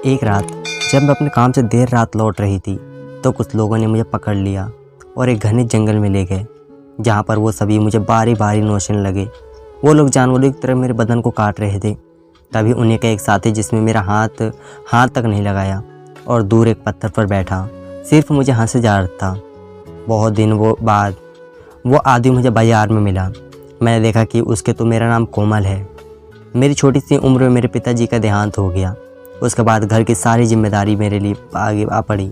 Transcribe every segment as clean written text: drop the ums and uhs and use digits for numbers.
एक रात जब मैं अपने काम से देर रात लौट रही थी तो कुछ लोगों ने मुझे पकड़ लिया और एक घने जंगल में ले गए, जहाँ पर वो सभी मुझे बारी बारी नोचने लगे। वो लोग जानवरों की तरह मेरे बदन को काट रहे थे। तभी उन्हीं का एक साथी, जिसमें मेरा हाथ तक नहीं लगाया और दूर एक पत्थर पर बैठा सिर्फ मुझे हंसे जा रहा था। बहुत दिन बाद वो आदमी मुझे बाजार में मिला। मैंने देखा कि उसके तो मेरा नाम कोमल है। मेरी छोटी सी उम्र में मेरे पिताजी का देहांत हो गया। उसके बाद घर की सारी जिम्मेदारी मेरे लिए आगे आ पड़ी।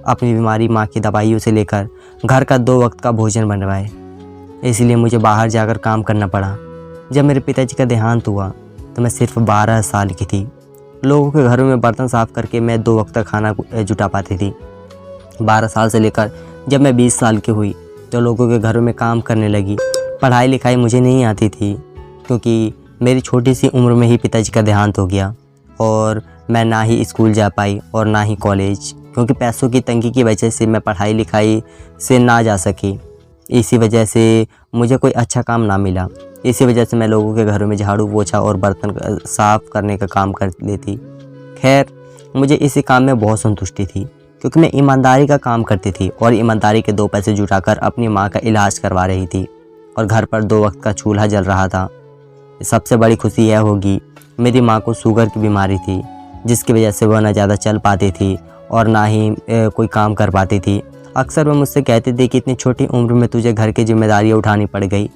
अपनी बीमारी, माँ की दवाइयों से लेकर घर का 2 वक्त का भोजन बनवाए, इसलिए मुझे बाहर जाकर काम करना पड़ा। जब मेरे पिताजी का देहांत हुआ तो मैं सिर्फ 12 साल की थी। लोगों के घरों में बर्तन साफ़ करके मैं 2 वक्त का खाना जुटा पाती थी। 12 साल से लेकर जब मैं 20 साल की हुई तो लोगों के घरों में काम करने लगी। पढ़ाई लिखाई मुझे नहीं आती थी, क्योंकि मेरी छोटी सी उम्र में ही पिताजी का देहांत हो गया और मैं ना ही स्कूल जा पाई और ना ही कॉलेज, क्योंकि पैसों की तंगी की वजह से मैं पढ़ाई लिखाई से ना जा सकी। इसी वजह से मुझे कोई अच्छा काम ना मिला। इसी वजह से मैं लोगों के घरों में झाड़ू पोछा और बर्तन साफ़ करने का काम कर लेती। खैर, मुझे इसी काम में बहुत संतुष्टि थी, क्योंकि मैं ईमानदारी का काम करती थी और ईमानदारी के 2 पैसे जुटाकर अपनी माँ का इलाज करवा रही थी और घर पर 2 वक्त का चूल्हा जल रहा था। सबसे बड़ी खुशी यह होगी, मेरी माँ को शुगर की बीमारी थी, जिसकी वजह से वह ना ज़्यादा चल पाती थी और ना ही कोई काम कर पाती थी। अक्सर वह मुझसे कहती थी कि इतनी छोटी उम्र में तुझे घर की जिम्मेदारियाँ उठानी पड़ गई,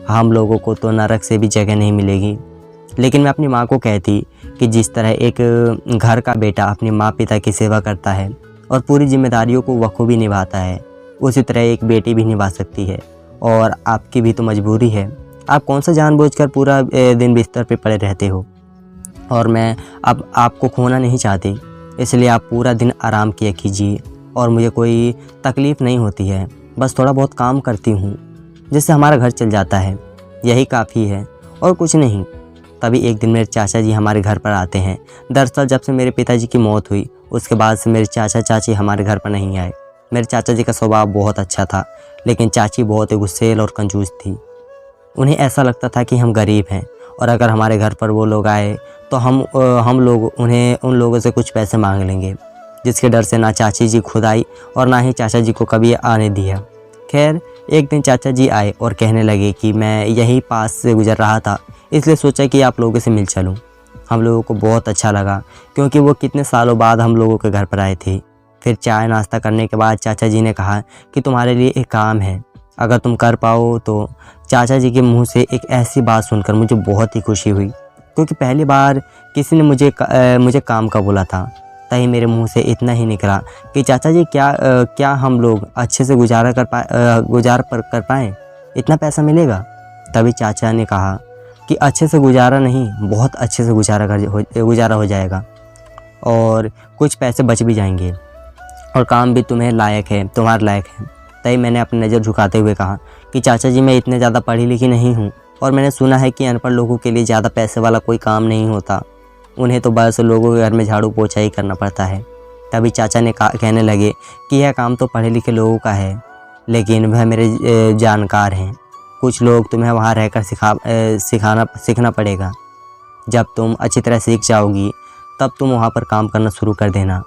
हम लोगों को तो नरक से भी जगह नहीं मिलेगी। लेकिन मैं अपनी माँ को कहती कि जिस तरह एक घर का बेटा अपने माँ पिता की सेवा करता है और पूरी जिम्मेदारियों को बखूबी निभाता है, उसी तरह एक बेटी भी निभा सकती है। और आपकी भी तो मजबूरी है। आप कौन सा जानबूझकर पूरा दिन बिस्तर पे पड़े रहते हो, और मैं अब आपको खोना नहीं चाहती, इसलिए आप पूरा दिन आराम किया कीजिए और मुझे कोई तकलीफ़ नहीं होती है। बस थोड़ा बहुत काम करती हूँ जिससे हमारा घर चल जाता है, यही काफ़ी है और कुछ नहीं। तभी एक दिन मेरे चाचा जी हमारे घर पर आते हैं। दरअसल जब से मेरे पिताजी की मौत हुई उसके बाद से मेरे चाचा चाची हमारे घर पर नहीं आए। मेरे चाचा जी का स्वभाव बहुत अच्छा था, लेकिन चाची बहुत ही गुस्सैल और कंजूस थी। उन्हें ऐसा लगता था कि हम गरीब हैं और अगर हमारे घर पर वो लोग आए तो हम लोग उन लोगों से कुछ पैसे मांग लेंगे, जिसके डर से ना चाची जी खुद आई और ना ही चाचा जी को कभी आने दिया। खैर, एक दिन चाचा जी आए और कहने लगे कि मैं यहीं पास से गुजर रहा था, इसलिए सोचा कि आप लोगों से मिल चलूं। हम लोगों को बहुत अच्छा लगा, क्योंकि वो कितने सालों बाद हम लोगों के घर पर आए थे। फिर चाय नाश्ता करने के बाद चाचा जी ने कहा कि तुम्हारे लिए एक काम है, अगर तुम कर पाओ तो। चाचा जी के मुंह से एक ऐसी बात सुनकर मुझे बहुत ही खुशी हुई, क्योंकि पहली बार किसी ने मुझे काम का बोला था। तभी मेरे मुंह से इतना ही निकला कि चाचा जी क्या हम लोग अच्छे से गुजारा कर पाएँ, इतना पैसा मिलेगा? तभी चाचा ने कहा कि अच्छे से गुजारा नहीं, बहुत अच्छे से गुजारा हो जाएगा और कुछ पैसे बच भी जाएंगे और काम भी तुम्हारे लायक है। तभी मैंने अपनी नज़र झुकाते हुए कहा कि चाचा जी, मैं इतने ज़्यादा पढ़ी लिखी नहीं हूँ और मैंने सुना है कि अनपढ़ लोगों के लिए ज़्यादा पैसे वाला कोई काम नहीं होता, उन्हें तो बस लोगों के घर में झाड़ू पोछा ही करना पड़ता है। तभी चाचा ने कहने लगे कि यह काम तो पढ़े लिखे लोगों का है, लेकिन वह मेरे जानकार हैं। कुछ लोग तुम्हें वहाँ रहकर सीखना पड़ेगा। जब तुम अच्छी तरह सीख जाओगी तब तुम वहाँ पर काम करना शुरू कर देना।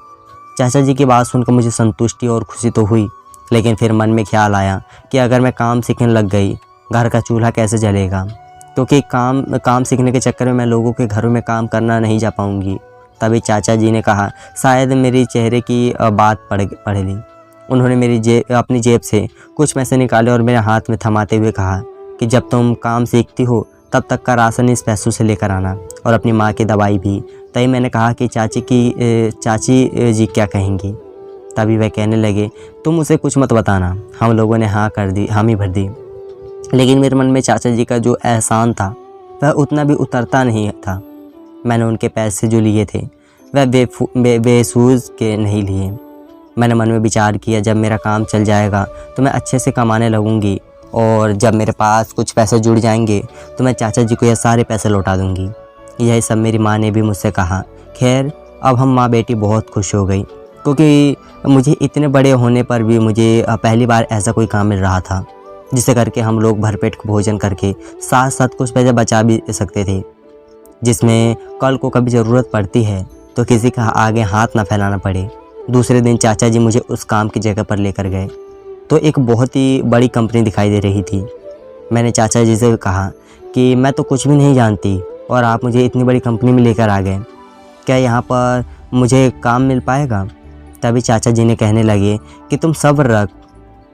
चाचा जी की बात सुनकर मुझे संतुष्टि और खुशी तो हुई, लेकिन फिर मन में ख्याल आया कि अगर मैं काम सीखने लग गई, घर का चूल्हा कैसे जलेगा, क्योंकि काम सीखने के चक्कर में मैं लोगों के घरों में काम करना नहीं जा पाऊँगी। तभी चाचा जी ने कहा, शायद मेरी चेहरे की बात पढ़ ली। उन्होंने अपनी जेब से कुछ पैसे निकाले और मेरे हाथ में थमाते हुए कहा कि जब तुम काम सीखती हो तब तक का राशन इस पैसों से लेकर आना और अपनी माँ की दवाई भी। तभी मैंने कहा कि चाची जी क्या कहेंगी। तभी वह कहने लगे, तुम उसे कुछ मत बताना। हम लोगों ने हामी भर दी, लेकिन मेरे मन में चाचा जी का जो एहसान था वह उतना भी उतरता नहीं था। मैंने उनके पैसे जो लिए थे वह बेसूझ के नहीं लिए। मैंने मन में विचार किया, जब मेरा काम चल जाएगा तो मैं अच्छे से कमाने लगूंगी और जब मेरे पास कुछ पैसे जुड़ जाएंगे तो मैं चाचा जी को यह सारे पैसे लौटा दूंगी। यही सब मेरी माँ ने भी मुझसे कहा। खैर, अब हम माँ बेटी बहुत खुश हो गई, क्योंकि मुझे इतने बड़े होने पर भी मुझे पहली बार ऐसा कोई काम मिल रहा था जिसे करके हम लोग भरपेट भोजन करके साथ साथ कुछ पैसे बचा भी सकते थे, जिसमें कल को कभी ज़रूरत पड़ती है तो किसी का आगे हाथ ना फैलाना पड़े। दूसरे दिन चाचा जी मुझे उस काम की जगह पर लेकर गए तो एक बहुत ही बड़ी कंपनी दिखाई दे रही थी। मैंने चाचा जी से कहा कि मैं तो कुछ भी नहीं जानती और आप मुझे इतनी बड़ी कंपनी में लेकर आ गए, क्या यहाँ पर मुझे काम मिल पाएगा? तभी चाचा जी ने कहने लगे कि तुम सब्र रख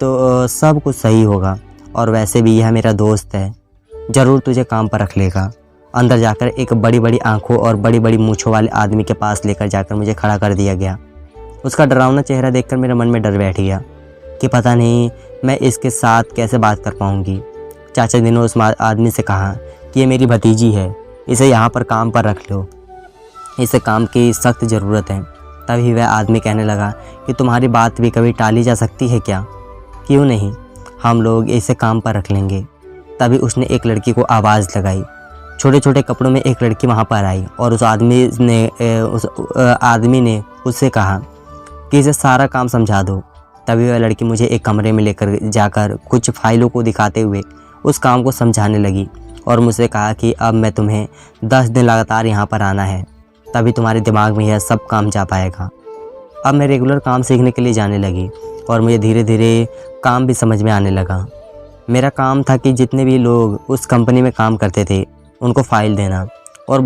तो सब कुछ सही होगा, और वैसे भी यह मेरा दोस्त है, ज़रूर तुझे काम पर रख लेगा। अंदर जाकर एक बड़ी बड़ी आंखों और बड़ी बड़ी मूँछों वाले आदमी के पास लेकर जाकर मुझे खड़ा कर दिया गया। उसका डरावना चेहरा देखकर मेरे मन में डर बैठ गया कि पता नहीं मैं इसके साथ कैसे बात कर पाऊँगी। चाचा जी ने उस आदमी से कहा कि ये मेरी भतीजी है, इसे यहाँ पर काम पर रख लो, इसे काम की सख्त ज़रूरत है। तभी वह आदमी कहने लगा कि तुम्हारी बात भी कभी टाली जा सकती है क्या? क्यों नहीं, हम लोग इसे काम पर रख लेंगे। तभी उसने एक लड़की को आवाज़ लगाई। छोटे छोटे कपड़ों में एक लड़की वहाँ पर आई और उस आदमी ने उससे कहा कि इसे सारा काम समझा दो। तभी वह लड़की मुझे एक कमरे में लेकर जाकर कुछ फाइलों को दिखाते हुए उस काम को समझाने लगी और मुझसे कहा कि अब मैं तुम्हें 10 दिन लगातार यहाँ पर आना है, तभी तुम्हारे दिमाग में यह सब काम जा पाएगा। अब मैं रेगुलर काम सीखने के लिए जाने लगी और मुझे धीरे धीरे काम भी समझ में आने लगा। मेरा काम था कि जितने भी लोग उस कंपनी में काम करते थे उनको फ़ाइल देना और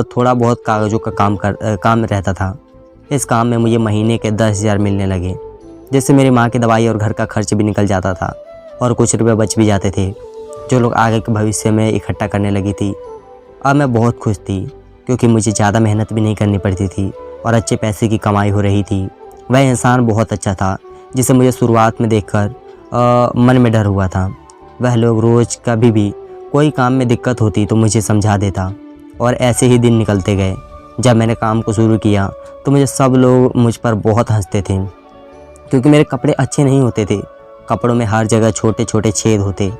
थोड़ा बहुत कागज़ों का काम रहता था। इस काम में मुझे महीने के 10,000 मिलने लगे, जिससे मेरी माँ की दवाई और घर का खर्च भी निकल जाता था और कुछ रुपए बच भी जाते थे, जो लोग आगे के भविष्य में इकट्ठा करने लगी थी। अब मैं बहुत खुश थी क्योंकि मुझे ज़्यादा मेहनत भी नहीं करनी पड़ती थी और अच्छे पैसे की कमाई हो रही थी। वह इंसान बहुत अच्छा था जिसे मुझे शुरुआत में देखकर मन में डर हुआ था। वह लोग रोज़ कभी भी कोई काम में दिक्कत होती तो मुझे समझा देता और ऐसे ही दिन निकलते गए। जब मैंने काम को शुरू किया तो मुझे सब लोग मुझ पर बहुत हंसते थे क्योंकि मेरे कपड़े अच्छे नहीं होते थे। कपड़ों में हर जगह छोटे छोटे छेद होते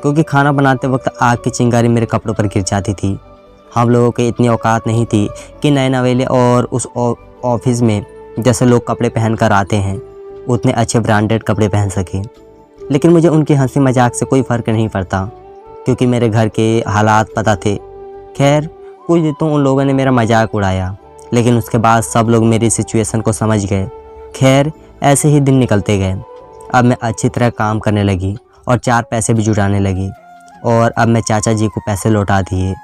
क्योंकि खाना बनाते वक्त आग की चिंगारी मेरे कपड़ों पर गिर जाती थी। हम लोगों की इतनी औकात नहीं थी कि नए नवेले और उस ऑफिस में जैसे लोग कपड़े पहन कर आते हैं उतने अच्छे ब्रांडेड कपड़े पहन सके। लेकिन मुझे उनकी हंसी मजाक से कोई फ़र्क नहीं पड़ता क्योंकि मेरे घर के हालात पता थे। खैर कुछ दिन तो उन लोगों ने मेरा मजाक उड़ाया, लेकिन उसके बाद सब लोग मेरी सिचुएशन को समझ गए। खैर ऐसे ही दिन निकलते गए। अब मैं अच्छी तरह काम करने लगी और 4 पैसे भी जुटाने लगी और अब मैं चाचा जी को पैसे लौटा दिए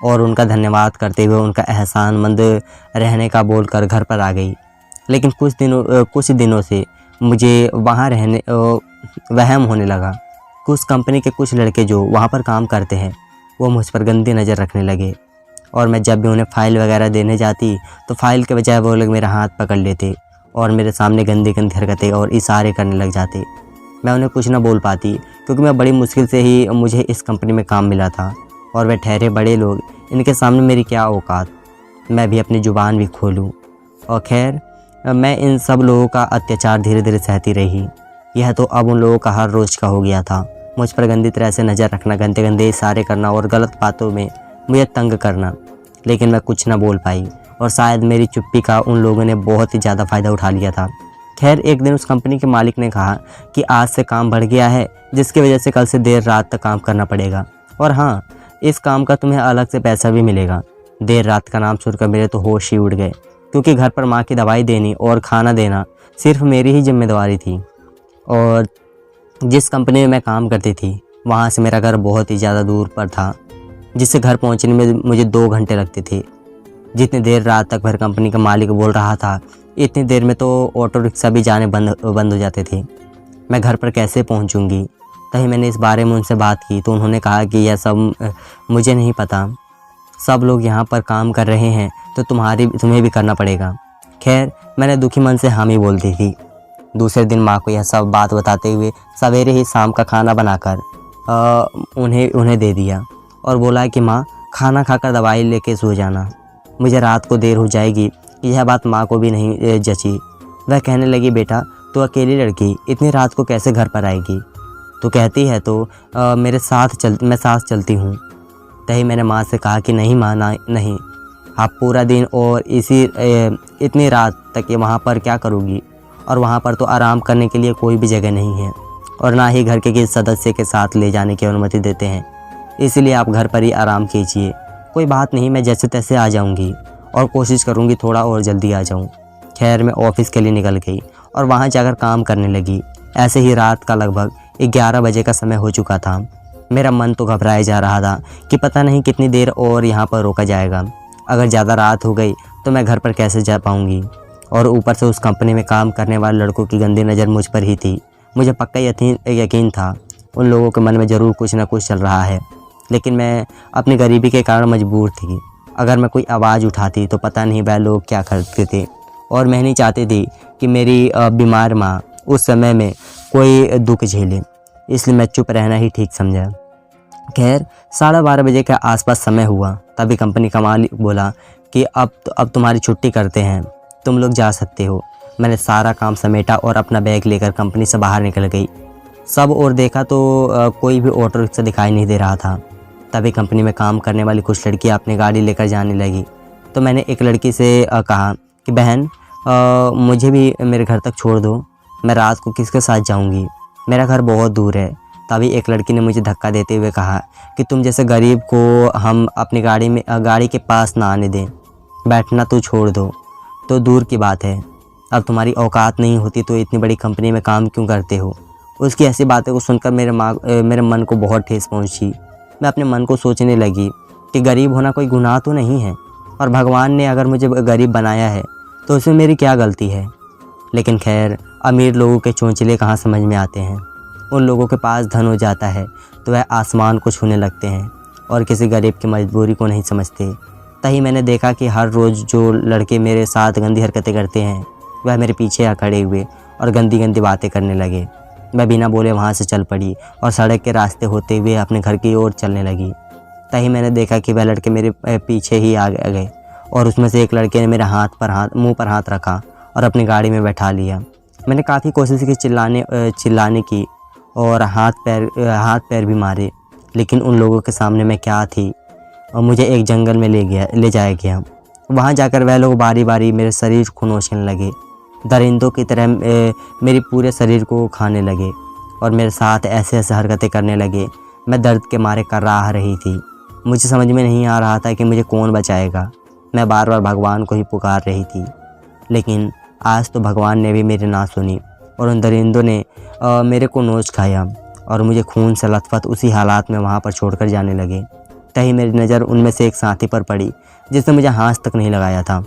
और उनका धन्यवाद करते हुए उनका एहसानमंद रहने का बोलकर घर पर आ गई। लेकिन कुछ दिनों से मुझे वहाँ रहने वहम होने लगा। कुछ कंपनी के कुछ लड़के जो वहाँ पर काम करते हैं वो मुझ पर गंदी नज़र रखने लगे और मैं जब भी उन्हें फ़ाइल वगैरह देने जाती तो फ़ाइल के बजाय वो लोग मेरा हाथ पकड़ लेते और मेरे सामने गंदी गंदी हरकतें और इशारे करने लग जाते। मैं उन्हें कुछ ना बोल पाती क्योंकि मैं बड़ी मुश्किल से ही मुझे इस कंपनी में काम मिला था और वे ठहरे बड़े लोग, इनके सामने मेरी क्या औकात, मैं भी अपनी ज़ुबान भी खोलूँ। और खैर मैं इन सब लोगों का अत्याचार धीरे धीरे सहती रही। यह तो अब उन लोगों का हर रोज़ का हो गया था। मुझ पर गंदी तरह से नज़र रखना, गंदे गंदे इशारे करना और गलत बातों में मुझे तंग करना। लेकिन मैं कुछ ना बोल पाई और शायद मेरी चुप्पी का उन लोगों ने बहुत ही ज़्यादा फ़ायदा उठा लिया था। खैर एक दिन उस कंपनी के मालिक ने कहा कि आज से काम बढ़ गया है, जिसकी वजह से कल से देर रात तक काम करना पड़ेगा और हाँ, इस काम का तुम्हें अलग से पैसा भी मिलेगा। देर रात का नाम सुनकर मेरे तो होश ही उड़ गए क्योंकि घर पर माँ की दवाई देनी और खाना देना सिर्फ मेरी ही जिम्मेदारी थी। और जिस कंपनी में मैं काम करती थी वहाँ से मेरा घर बहुत ही ज़्यादा दूर पर था, जिससे घर पहुँचने में मुझे 2 घंटे लगते थे। जितनी देर रात तक भर कंपनी का मालिक बोल रहा था इतनी देर में तो ऑटो रिक्शा भी जाने बंद हो जाते थे। मैं घर पर कैसे पहुँचूँगी? तभी मैंने इस बारे में उनसे बात की तो उन्होंने कहा कि यह सब मुझे नहीं पता, सब लोग यहाँ पर काम कर रहे हैं तो तुम्हें भी करना पड़ेगा। खैर मैंने दुखी मन से हामी बोल दी थी। दूसरे दिन माँ को यह सब बात बताते हुए सवेरे ही शाम का खाना बनाकर उन्हें दे दिया और बोला कि माँ खाना खाकर दवाई लेके सो जाना, मुझे रात को देर हो जाएगी। यह बात माँ को भी नहीं जची। वह कहने लगी बेटा तू अकेली लड़की इतनी रात को कैसे घर पर आएगी? तू कहती है तो मैं साथ चलती हूँ। तभी मैंने माँ से कहा कि नहीं माँ नहीं, आप पूरा दिन और इतनी रात तक ये वहाँ पर क्या करोगी? और वहाँ पर तो आराम करने के लिए कोई भी जगह नहीं है और ना ही घर के किसी सदस्य के साथ ले जाने की अनुमति देते हैं, इसलिए आप घर पर ही आराम कीजिए। कोई बात नहीं, मैं जैसे तैसे आ जाऊँगी और कोशिश करूँगी थोड़ा और जल्दी आ जाऊँ। खैर मैं ऑफिस के लिए निकल गई और वहाँ जाकर काम करने लगी। ऐसे ही रात का लगभग 11 बजे का समय हो चुका था। मेरा मन तो घबराया जा रहा था कि पता नहीं कितनी देर और यहाँ पर रोका जाएगा। अगर ज़्यादा रात हो गई तो मैं घर पर कैसे जा पाऊँगी। और ऊपर से उस कंपनी में काम करने वाले लड़कों की गंदी नज़र मुझ पर ही थी। मुझे पक्का यकीन था उन लोगों के मन में ज़रूर कुछ ना कुछ चल रहा है, लेकिन मैं अपनी गरीबी के कारण मजबूर थी। अगर मैं कोई आवाज़ उठाती तो पता नहीं वह लोग क्या करते थे, और मैं नहीं चाहती थी कि मेरी बीमार माँ उस समय में कोई दुख झेले, इसलिए मैं चुप रहना ही ठीक समझा। खैर 12:30 बजे के आसपास समय हुआ, तभी कंपनी का मालिक बोला कि अब तुम्हारी छुट्टी करते हैं, तुम लोग जा सकते हो। मैंने सारा काम समेटा और अपना बैग लेकर कंपनी से बाहर निकल गई। सब और देखा तो कोई भी ऑटो रिक्शा दिखाई नहीं दे रहा था। तभी कंपनी में काम करने वाली कुछ लड़कियां अपनी गाड़ी लेकर जाने लगी, तो मैंने एक लड़की से कहा कि बहन मुझे भी मेरे घर तक छोड़ दो, मैं रात को किसके साथ जाऊंगी, मेरा घर बहुत दूर है। तभी एक लड़की ने मुझे धक्का देते हुए कहा कि तुम जैसे गरीब को हम अपनी गाड़ी के पास ना आने दें, बैठना तो छोड़ दो तो दूर की बात है, अब तुम्हारी औकात नहीं होती तो इतनी बड़ी कंपनी में काम क्यों करते हो। उसकी ऐसी बातें को सुनकर मेरे मन को बहुत ठेस पहुंची। मैं अपने मन को सोचने लगी कि गरीब होना कोई गुनाह तो नहीं है, और भगवान ने अगर मुझे गरीब बनाया है तो उसमें मेरी क्या गलती है। लेकिन खैर अमीर लोगों के चोंचले कहाँ समझ में आते हैं। उन लोगों के पास धन हो जाता है तो वह आसमान को छूने लगते हैं और किसी गरीब की मजबूरी को नहीं समझते। तभी मैंने देखा कि हर रोज़ जो लड़के मेरे साथ गंदी हरकतें करते हैं वह मेरे पीछे आ खड़े हुए और गंदी गंदी बातें करने लगे। मैं बिना बोले वहाँ से चल पड़ी और सड़क के रास्ते होते हुए अपने घर की ओर चलने लगी। तभी मैंने देखा कि वह लड़के मेरे पीछे ही आ गए और उसमें से एक लड़के ने मेरे मुंह पर हाथ रखा और अपनी गाड़ी में बैठा लिया। मैंने काफ़ी कोशिश की चिल्लाने की और हाथ पैर भी मारे, लेकिन उन लोगों के सामने मैं क्या थी। और मुझे एक जंगल में ले जाया गया। वहाँ जाकर वह लोग बारी बारी मेरे शरीर को नोचने लगे, दरिंदों की तरह मेरे पूरे शरीर को खाने लगे और मेरे साथ ऐसे ऐसे हरकतें करने लगे। मैं दर्द के मारे कराह रही थी। मुझे समझ में नहीं आ रहा था कि मुझे कौन बचाएगा। मैं बार बार भगवान को ही पुकार रही थी, लेकिन आज तो भगवान ने भी मेरी ना सुनी और उन दरिंदों ने मेरे को नोच खाया और मुझे खून से लथपथ उसी हालात में वहाँ पर छोड़कर जाने लगे। तभी मेरी नज़र उनमें से एक साथी पर पड़ी जिसने मुझे हाथ तक नहीं लगाया था।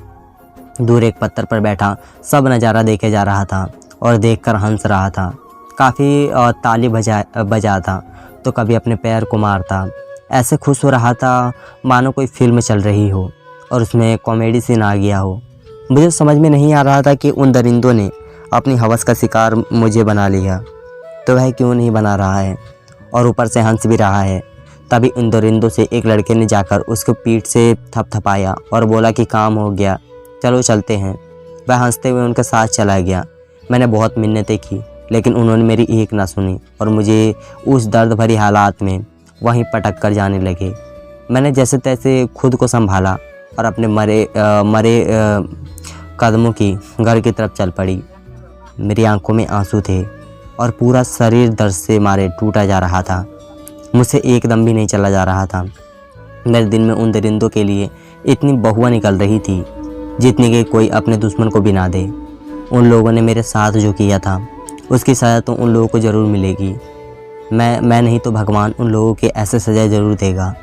दूर एक पत्थर पर बैठा सब नज़ारा देखे जा रहा था और देखकर हंस रहा था। काफ़ी ताली बजाता तो कभी अपने पैर को मारता। ऐसे खुश हो रहा था मानो कोई फिल्म चल रही हो और उसमें कॉमेडी सीन आ गया हो। मुझे समझ में नहीं आ रहा था कि उन दरिंदों ने अपनी हवस का शिकार मुझे बना लिया तो वह क्यों नहीं बना रहा है और ऊपर से हंस भी रहा है। तभी उन दरिंदों से एक लड़के ने जाकर उसको पीठ से थपथपाया और बोला कि काम हो गया, चलो चलते हैं। वह हंसते हुए उनके साथ चला गया। मैंने बहुत मिन्नतें की, लेकिन उन्होंने मेरी एक ना सुनी और मुझे उस दर्द भरी हालात में वहीं पटक कर जाने लगे। मैंने जैसे तैसे खुद को संभाला और अपने मरे कदमों की घर की तरफ चल पड़ी। मेरी आंखों में आंसू थे और पूरा शरीर दर्द से मारे टूटा जा रहा था। मुझसे एकदम भी नहीं चला जा रहा था। मेरे दिल में उन दरिंदों के लिए इतनी बहुआ निकल रही थी जितनी कि कोई अपने दुश्मन को भी ना दे। उन लोगों ने मेरे साथ जो किया था उसकी सज़ा तो उन लोगों को ज़रूर मिलेगी। मैं नहीं तो भगवान उन लोगों की ऐसे सज़ा ज़रूर देगा।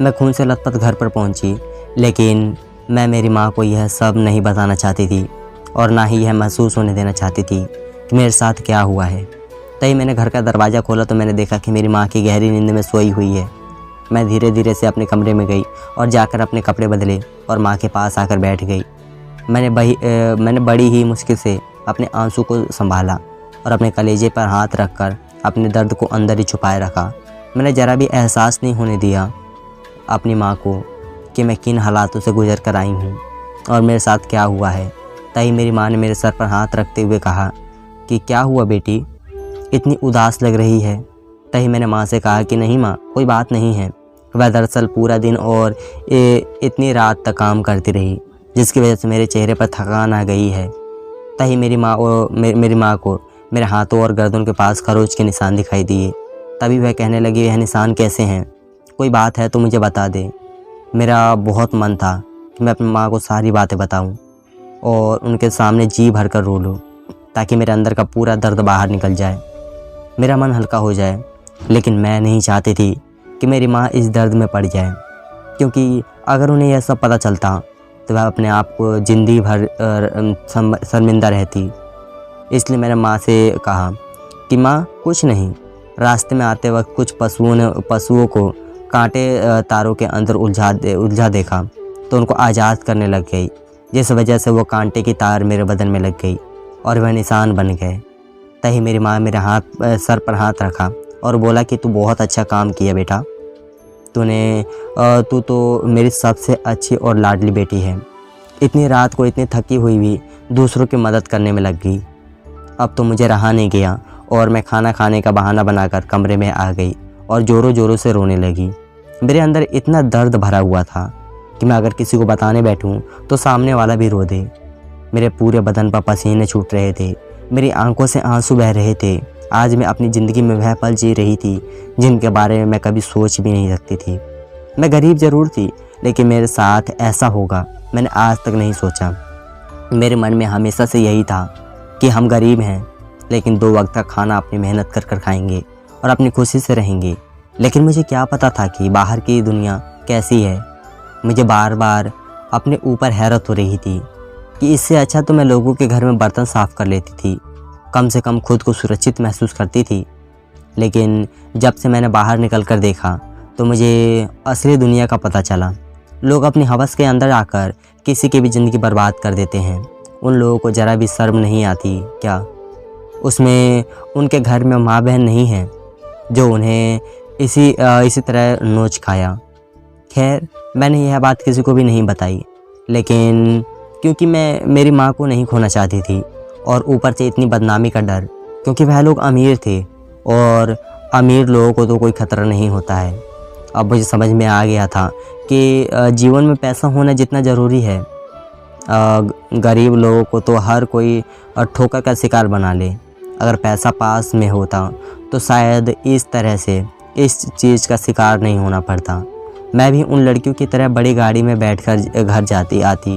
मैं खून से लथपथ घर पर पहुंची, लेकिन मैं मेरी माँ को यह सब नहीं बताना चाहती थी और ना ही यह महसूस होने देना चाहती थी कि मेरे साथ क्या हुआ है। तभी मैंने घर का दरवाज़ा खोला तो मैंने देखा कि मेरी माँ की गहरी नींद में सोई हुई है। मैं धीरे धीरे से अपने कमरे में गई और जाकर अपने कपड़े बदले और माँ के पास आकर बैठ गई। मैंने बड़ी ही मुश्किल से अपने आंसू को संभाला और अपने कलेजे पर हाथ रखकर अपने दर्द को अंदर ही छुपाए रखा। मैंने ज़रा भी एहसास नहीं होने दिया अपनी माँ को कि मैं किन हालातों से गुजर कर आई हूँ और मेरे साथ क्या हुआ है। तभी मेरी माँ ने मेरे सर पर हाथ रखते हुए कहा कि क्या हुआ बेटी, इतनी उदास लग रही है। तभी मैंने माँ से कहा कि नहीं माँ, कोई बात नहीं है। वह दरअसल पूरा दिन और इतनी रात तक काम करती रही जिसकी वजह से मेरे चेहरे पर थकान आ गई है। तभी मेरी माँ को मेरे हाथों और गर्दन के पास खरोच के निशान दिखाई दिए। तभी वह कहने लगी, यह निशान कैसे हैं, कोई बात है तो मुझे बता दे। मेरा बहुत मन था कि मैं अपनी माँ को सारी बातें बताऊं और उनके सामने जी भर कर रो लूँ, ताकि मेरे अंदर का पूरा दर्द बाहर निकल जाए, मेरा मन हल्का हो जाए। लेकिन मैं नहीं चाहती थी कि मेरी माँ इस दर्द में पड़ जाए, क्योंकि अगर उन्हें यह सब पता चलता तो वह अपने आप को ज़िंदगी भर शर्मिंदा रहती। इसलिए मैंने माँ से कहा कि माँ, कुछ नहीं, रास्ते में आते वक्त कुछ पशुओं को कांटे तारों के अंदर उलझा देखा तो उनको आज़ाद करने लग गई, जिस वजह से वो कांटे की तार मेरे बदन में लग गई और वह निशान बन गए। तभी मेरी माँ मेरे सर पर हाथ रखा और बोला कि तू बहुत अच्छा काम किया बेटा, तू तो मेरी सबसे अच्छी और लाडली बेटी है। इतनी रात को इतनी थकी हुई भी दूसरों की मदद करने में लग गई। अब तो मुझे रहा नहीं गया और मैं खाना खाने का बहाना बनाकर कमरे में आ गई और ज़ोरों ज़ोरों से रोने लगी। मेरे अंदर इतना दर्द भरा हुआ था कि मैं अगर किसी को बताने बैठूं तो सामने वाला भी रो दे। मेरे पूरे बदन पर पसीने छूट रहे थे, मेरी आंखों से आंसू बह रहे थे। आज मैं अपनी ज़िंदगी में वह पल जी रही थी जिनके बारे में मैं कभी सोच भी नहीं सकती थी। मैं गरीब ज़रूर थी, लेकिन मेरे साथ ऐसा होगा मैंने आज तक नहीं सोचा। मेरे मन में हमेशा से यही था कि हम गरीब हैं, लेकिन 2 वक्त का खाना अपनी मेहनत कर खाएंगे और अपनी खुशी से रहेंगे। लेकिन मुझे क्या पता था कि बाहर की दुनिया कैसी है। मुझे बार बार अपने ऊपर हैरत हो रही थी कि इससे अच्छा तो मैं लोगों के घर में बर्तन साफ़ कर लेती थी, कम से कम खुद को सुरक्षित महसूस करती थी। लेकिन जब से मैंने बाहर निकल कर देखा तो मुझे असली दुनिया का पता चला। लोग अपनी हवस के अंदर आकर किसी की भी ज़िंदगी बर्बाद कर देते हैं। उन लोगों को ज़रा भी शर्म नहीं आती क्या? उसमें उनके घर में माँ बहन नहीं है जो उन्हें इसी तरह नोच खाया। खैर, मैंने यह बात किसी को भी नहीं बताई, लेकिन क्योंकि मैं मेरी माँ को नहीं खोना चाहती थी और ऊपर से इतनी बदनामी का डर, क्योंकि वह लोग अमीर थे और अमीर लोगों को तो कोई खतरा नहीं होता है। अब मुझे समझ में आ गया था कि जीवन में पैसा होना जितना ज़रूरी है, गरीब लोगों को तो हर कोई ठोकर का शिकार बना ले। अगर पैसा पास में होता तो शायद इस तरह से इस चीज़ का शिकार नहीं होना पड़ता। मैं भी उन लड़कियों की तरह बड़ी गाड़ी में बैठकर घर जाती आती,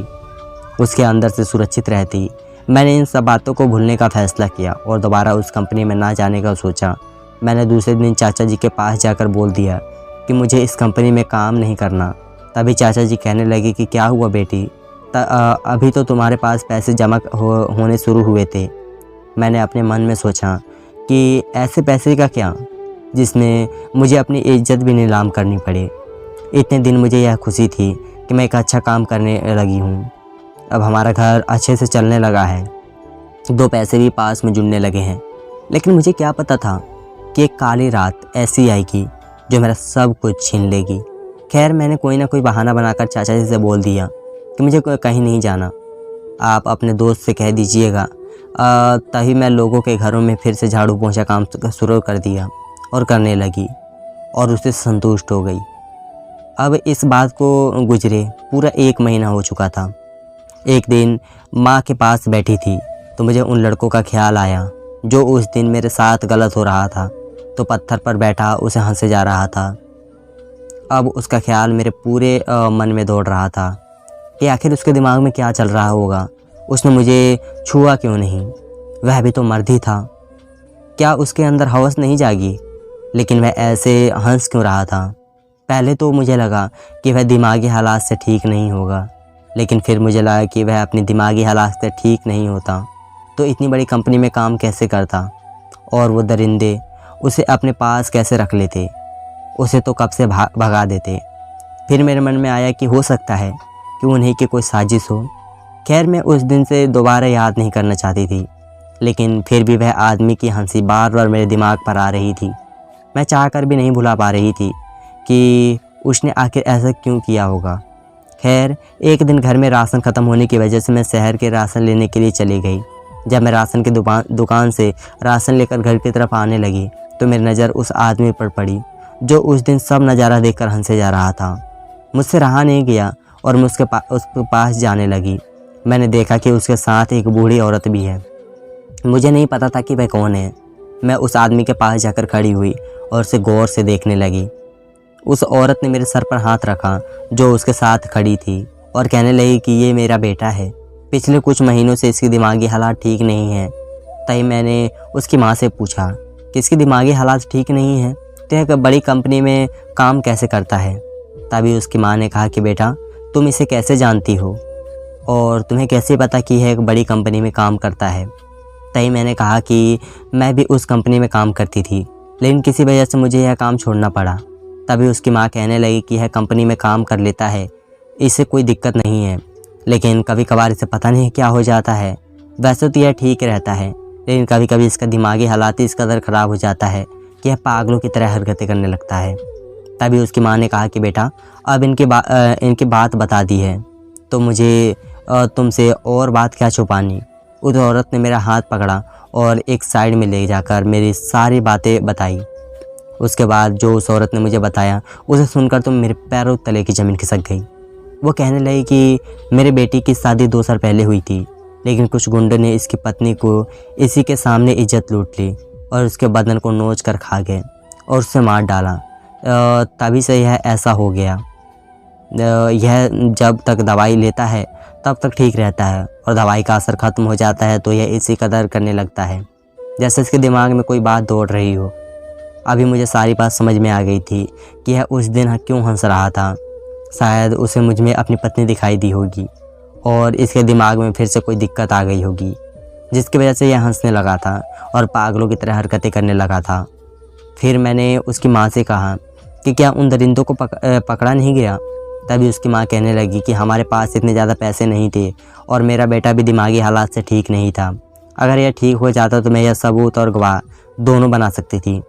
उसके अंदर से सुरक्षित रहती। मैंने इन सब बातों को भूलने का फ़ैसला किया और दोबारा उस कंपनी में ना जाने का सोचा। मैंने दूसरे दिन चाचा जी के पास जाकर बोल दिया कि मुझे इस कंपनी में काम नहीं करना। तभी चाचा जी कहने लगे कि क्या हुआ बेटी, अभी तो तुम्हारे पास पैसे जमा होने शुरू हुए थे। मैंने अपने मन में सोचा कि ऐसे पैसे का क्या जिसमें मुझे अपनी इज्जत भी नीलाम करनी पड़े। इतने दिन मुझे यह खुशी थी कि मैं एक अच्छा काम करने लगी हूँ। अब हमारा घर अच्छे से चलने लगा है, 2 पैसे भी पास में जुड़ने लगे हैं। लेकिन मुझे क्या पता था कि एक काली रात ऐसी आएगी जो मेरा सब कुछ छीन लेगी। खैर, मैंने कोई ना कोई बहाना बनाकर चाचा जी से बोल दिया कि मुझे कहीं नहीं जाना, आप अपने दोस्त से कह दीजिएगा। तभी मैं लोगों के घरों में फिर से झाड़ू पोंछा काम शुरू कर दिया और करने लगी और उससे संतुष्ट हो गई। अब इस बात को गुजरे पूरा 1 महीना हो चुका था। एक दिन माँ के पास बैठी थी तो मुझे उन लड़कों का ख्याल आया जो उस दिन मेरे साथ गलत हो रहा था, तो पत्थर पर बैठा उसे हंसे जा रहा था। अब उसका ख्याल मेरे पूरे मन में दौड़ रहा था कि आखिर उसके दिमाग में क्या चल रहा होगा। उसने मुझे छुआ क्यों नहीं? वह भी तो मर्द ही था। क्या उसके अंदर हवस नहीं जागी? लेकिन वह ऐसे हंस क्यों रहा था? पहले तो मुझे लगा कि वह दिमागी हालात से ठीक नहीं होगा, लेकिन फिर मुझे लगा कि वह अपनी दिमागी हालात से ठीक नहीं होता तो इतनी बड़ी कंपनी में काम कैसे करता और वो दरिंदे उसे अपने पास कैसे रख लेते, उसे तो कब से भगा देते। फिर मेरे मन में आया कि हो सकता है कि उन्हीं की कोई साजिश हो। खैर, मैं उस दिन से दोबारा याद नहीं करना चाहती थी, लेकिन फिर भी वह आदमी की हंसी बार बार मेरे दिमाग पर आ रही थी। मैं चाहकर भी नहीं भुला पा रही थी कि उसने आखिर ऐसा क्यों किया होगा। खैर, एक दिन घर में राशन ख़त्म होने की वजह से मैं शहर के राशन लेने के लिए चली गई। जब मैं राशन की दुकान से राशन लेकर घर की तरफ आने लगी तो मेरी नज़र उस आदमी पर पड़ी जो उस दिन सब नज़ारा देखकर हंसे जा रहा था। मुझसे रहा नहीं गया और मैं उसके पास जाने लगी। मैंने देखा कि उसके साथ एक बूढ़ी औरत भी है। मुझे नहीं पता था कि वह कौन है। मैं उस आदमी के पास जाकर खड़ी हुई और उसे गौर से देखने लगी। उस औरत ने मेरे सर पर हाथ रखा जो उसके साथ खड़ी थी और कहने लगी कि ये मेरा बेटा है, पिछले कुछ महीनों से इसकी दिमागी हालात ठीक नहीं है। तभी मैंने उसकी माँ से पूछा कि इसकी दिमागी हालात ठीक नहीं है तो एक बड़ी कंपनी में काम कैसे करता है। तभी उसकी माँ ने कहा कि बेटा तुम इसे कैसे जानती हो और तुम्हें कैसे पता कि यह एक बड़ी कंपनी में काम करता है। तभी मैंने कहा कि मैं भी उस कंपनी में काम करती थी, लेकिन किसी वजह से मुझे यह काम छोड़ना पड़ा। तभी उसकी माँ कहने लगी कि यह कंपनी में काम कर लेता है, इससे कोई दिक्कत नहीं है, लेकिन कभी कभार इसे पता नहीं क्या हो जाता है। वैसे तो यह ठीक रहता है, लेकिन कभी कभी इसका दिमागी हालात इस कदर ख़राब हो जाता है कि यह पागलों की तरह हरकतें करने लगता है। तभी उसकी माँ ने कहा कि बेटा अब इनकी बात बता दी है तो मुझे तुमसे और बात क्या छुपानी। उस औरत ने मेरा हाथ पकड़ा और एक साइड में ले जाकर मेरी सारी बातें बताई। उसके बाद जो उस औरत ने मुझे बताया उसे सुनकर तो मेरे पैरों तले की ज़मीन खिसक गई। वो कहने लगी कि मेरे बेटी की शादी 2 साल पहले हुई थी, लेकिन कुछ गुंडों ने इसकी पत्नी को इसी के सामने इज्जत लूट ली और उसके बदन को नोच कर खा गए और उससे मार डाला। तभी से यह ऐसा हो गया। यह जब तक दवाई लेता है तब तक ठीक रहता है और दवाई का असर ख़त्म हो जाता है तो यह इसी कदर करने लगता है जैसे इसके दिमाग में कोई बात दौड़ रही हो। अभी मुझे सारी बात समझ में आ गई थी कि यह उस दिन क्यों हंस रहा था। शायद उसे मुझ में अपनी पत्नी दिखाई दी होगी और इसके दिमाग में फिर से कोई दिक्कत आ गई होगी, जिसकी वजह से यह हंसने लगा था और पागलों की तरह हरकतें करने लगा था। फिर मैंने उसकी माँ से कहा कि क्या उन दरिंदों को पकड़ा नहीं गया। तभी उसकी माँ कहने लगी कि हमारे पास इतने ज़्यादा पैसे नहीं थे और मेरा बेटा भी दिमागी हालात से ठीक नहीं था। अगर यह ठीक हो जाता तो मैं यह सबूत और गवाह दोनों बना सकती थी,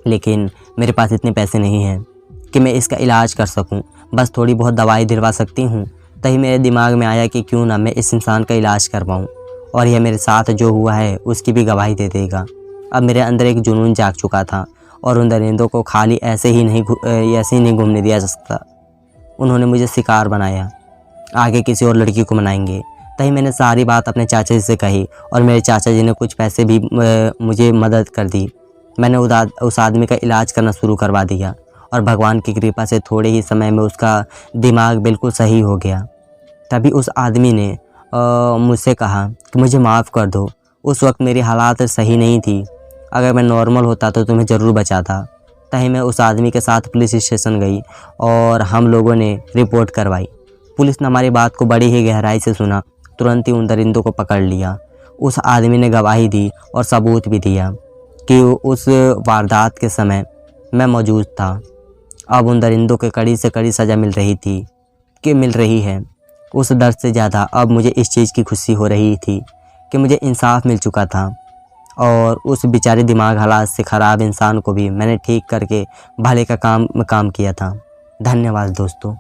लेकिन मेरे पास इतने पैसे नहीं हैं कि मैं इसका इलाज कर सकूं। बस थोड़ी बहुत दवाई दिलवा सकती हूं। तभी मेरे दिमाग में आया कि क्यों ना मैं इस इंसान का इलाज करवाऊं और यह मेरे साथ जो हुआ है उसकी भी गवाही दे देगा। अब मेरे अंदर एक जुनून जाग चुका था और उन दरिंदों को खाली ऐसे ही नहीं घूमने दिया जा सकता। उन्होंने मुझे शिकार बनाया, आगे किसी और लड़की को मनाएंगे। तभी मैंने सारी बात अपने चाचा जी से कही और मेरे चाचा जी ने कुछ पैसे भी मुझे मदद कर दी। मैंने उस आदमी का इलाज करना शुरू करवा दिया और भगवान की कृपा से थोड़े ही समय में उसका दिमाग बिल्कुल सही हो गया। तभी उस आदमी ने मुझसे कहा कि मुझे माफ़ कर दो, उस वक्त मेरी हालात सही नहीं थी, अगर मैं नॉर्मल होता तो तुम्हें ज़रूर बचाता। तभी मैं उस आदमी के साथ पुलिस स्टेशन गई और हम लोगों ने रिपोर्ट करवाई। पुलिस ने हमारी बात को बड़ी ही गहराई से सुना, तुरंत ही उन दरिंदों को पकड़ लिया। उस आदमी ने गवाही दी और सबूत भी दिया कि उस वारदात के समय मैं मौजूद था। अब उन दरिंदों के कड़ी से कड़ी सज़ा मिल रही है। उस दर्द से ज़्यादा अब मुझे इस चीज़ की खुशी हो रही थी कि मुझे इंसाफ मिल चुका था और उस बेचारे दिमाग हालात से ख़राब इंसान को भी मैंने ठीक करके भले का काम किया था। धन्यवाद दोस्तों।